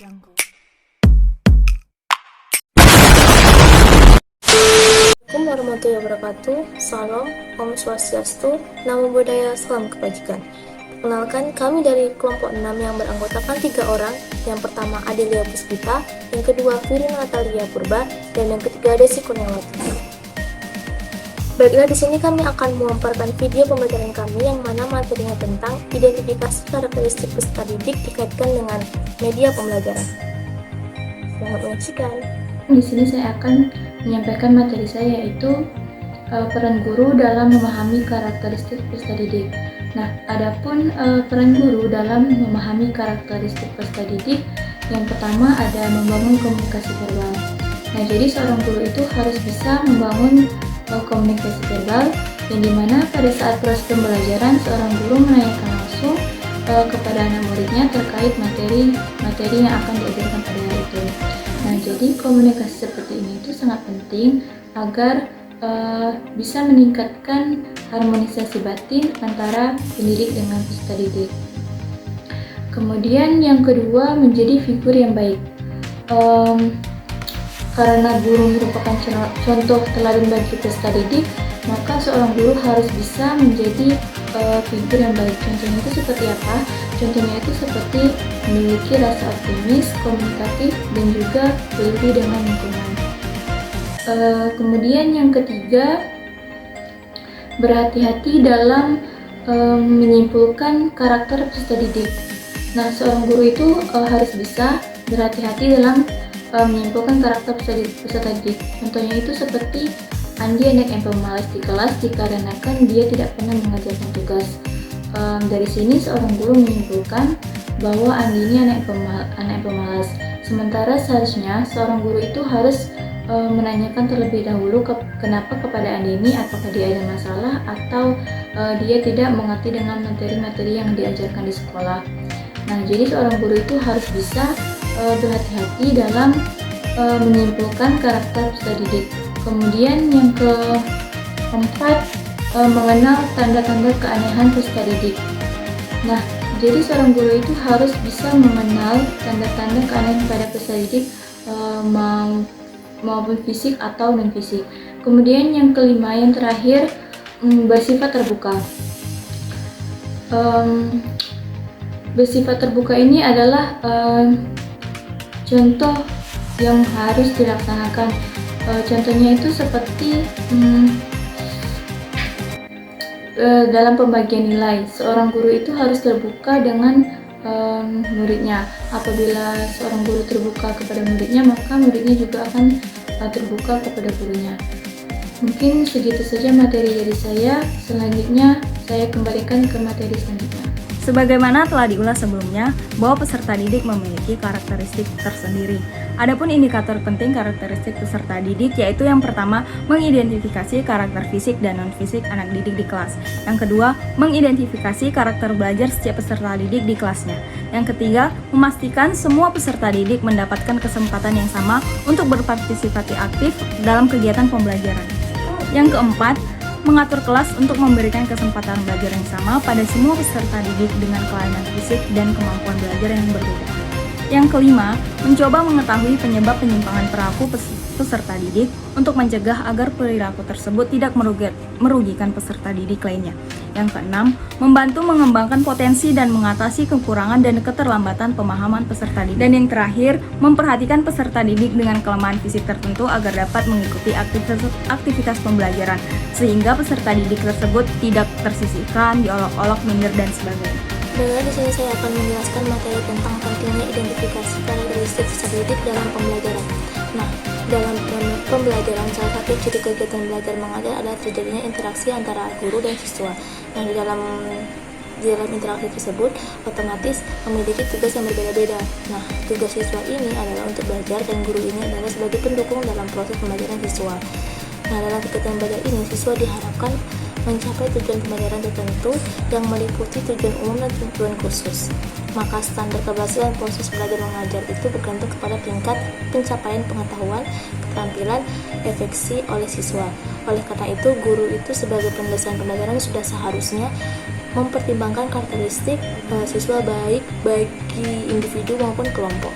Jungle. Assalamualaikum warahmatullahi wabarakatuh. Salam, Om Swastiastu, Namo Buddhaya, Salam Kebajikan. Perkenalkan, kami dari kelompok 6 yang beranggotakan 3 orang. Yang pertama Adelia Puspita, yang kedua Firina Natalia Purba, dan yang ketiga Desi Kurniawati. Baiklah, di sini kami akan memaparkan video pembelajaran kami yang mana materinya tentang identifikasi karakteristik peserta didik dikaitkan dengan media pembelajaran. Selamat menyaksikan. Di sini saya akan menyampaikan materi saya, yaitu peran guru dalam memahami karakteristik peserta didik. Nah, adapun peran guru dalam memahami karakteristik peserta didik, yang pertama ada membangun komunikasi verbal. Nah, jadi seorang guru itu harus bisa membangun komunikasi verbal, yang dimana pada saat proses pembelajaran seorang guru menanyakan langsung kepada anak muridnya terkait materi yang akan diajarkan pada hari itu. Nah, jadi komunikasi seperti ini itu sangat penting agar bisa meningkatkan harmonisasi batin antara pendidik dengan peserta didik. Kemudian yang kedua, menjadi figur yang baik. Karena guru merupakan contoh teladan bagi peserta didik, maka seorang guru harus bisa menjadi figur yang baik. Contohnya itu seperti apa? Contohnya itu seperti memiliki rasa optimis, komunikatif, dan juga peduli dengan lingkungan. Kemudian yang ketiga, berhati-hati dalam menyimpulkan karakter peserta didik. Nah, seorang guru itu harus bisa berhati-hati dalam menyimpulkan karakter peserta didik. Contohnya itu seperti Andi anak yang pemalas di kelas dikarenakan dia tidak pernah mengajarkan tugas. Dari sini seorang guru menyimpulkan bahwa Andi ini anak pemalas. Sementara seharusnya seorang guru itu harus menanyakan terlebih dahulu kenapa kepada Andi ini, apakah dia ada masalah atau dia tidak mengerti dengan materi-materi yang diajarkan di sekolah. Nah, jadi seorang guru itu harus bisa berhati-hati dalam menyimpulkan karakter peserta didik. Kemudian yang keempat, mengenal tanda-tanda keanehan peserta didik. Nah, jadi seorang guru itu harus bisa mengenal tanda-tanda keanehan pada peserta didik, maupun fisik atau non fisik. Kemudian yang kelima, yang terakhir, bersifat terbuka. Bersifat terbuka ini adalah contoh yang harus dilaksanakan. Contohnya itu seperti dalam pembagian nilai, seorang guru itu harus terbuka dengan muridnya. Apabila seorang guru terbuka kepada muridnya, maka muridnya juga akan terbuka kepada gurunya. Mungkin segitu saja materi dari saya. Selanjutnya saya kembalikan ke materi selanjutnya. Sebagaimana telah diulas sebelumnya, bahwa peserta didik memiliki karakteristik tersendiri. Adapun indikator penting karakteristik peserta didik yaitu yang pertama, mengidentifikasi karakter fisik dan non-fisik anak didik di kelas. Yang kedua, mengidentifikasi karakter belajar setiap peserta didik di kelasnya. Yang ketiga, memastikan semua peserta didik mendapatkan kesempatan yang sama untuk berpartisipasi aktif dalam kegiatan pembelajaran. Yang keempat, mengatur kelas untuk memberikan kesempatan belajar yang sama pada semua peserta didik dengan kelainan fisik dan kemampuan belajar yang berbeda. Yang kelima, mencoba mengetahui penyebab penyimpangan perilaku peserta didik untuk mencegah agar perilaku tersebut tidak merugikan peserta didik lainnya. Yang keenam, membantu mengembangkan potensi dan mengatasi kekurangan dan keterlambatan pemahaman peserta didik. Dan yang terakhir, memperhatikan peserta didik dengan kelemahan fisik tertentu agar dapat mengikuti aktivitas pembelajaran, sehingga peserta didik tersebut tidak tersisihkan, diolok-olok, minder, dan sebagainya. Baiklah, di sini saya akan menjelaskan materi tentang pentingnya identifikasi karakteristik peserta didik dalam pembelajaran. Nah, dalam pembelajaran, salah satu ciri kegiatan belajar mengajar adalah terjadinya interaksi antara guru dan siswa. Nah, di dalam interaksi tersebut otomatis memiliki tugas yang berbeda-beda. Nah, tugas siswa ini adalah untuk belajar dan guru ini adalah sebagai pendukung dalam proses pembelajaran siswa. Nah, dalam kegiatan belajar ini siswa diharapkan mencapai tujuan pembelajaran tertentu yang meliputi tujuan umum dan tujuan khusus. Maka standar keberhasilan proses belajar mengajar itu bergantung kepada tingkat pencapaian pengetahuan, keterampilan, efeksi oleh siswa. Oleh karena itu, guru itu sebagai pendesain pembelajaran sudah seharusnya mempertimbangkan karakteristik siswa baik bagi individu maupun kelompok.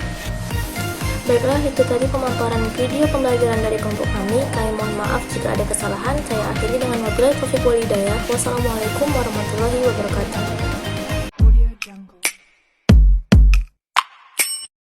Baiklah, itu tadi pemaparan video pembelajaran dari kelompok kami. Kami mohon maaf jika ada kesalahan. Saya akhiri dengan wabillahi taufiq wal hidayah. Wassalamualaikum warahmatullahi wabarakatuh.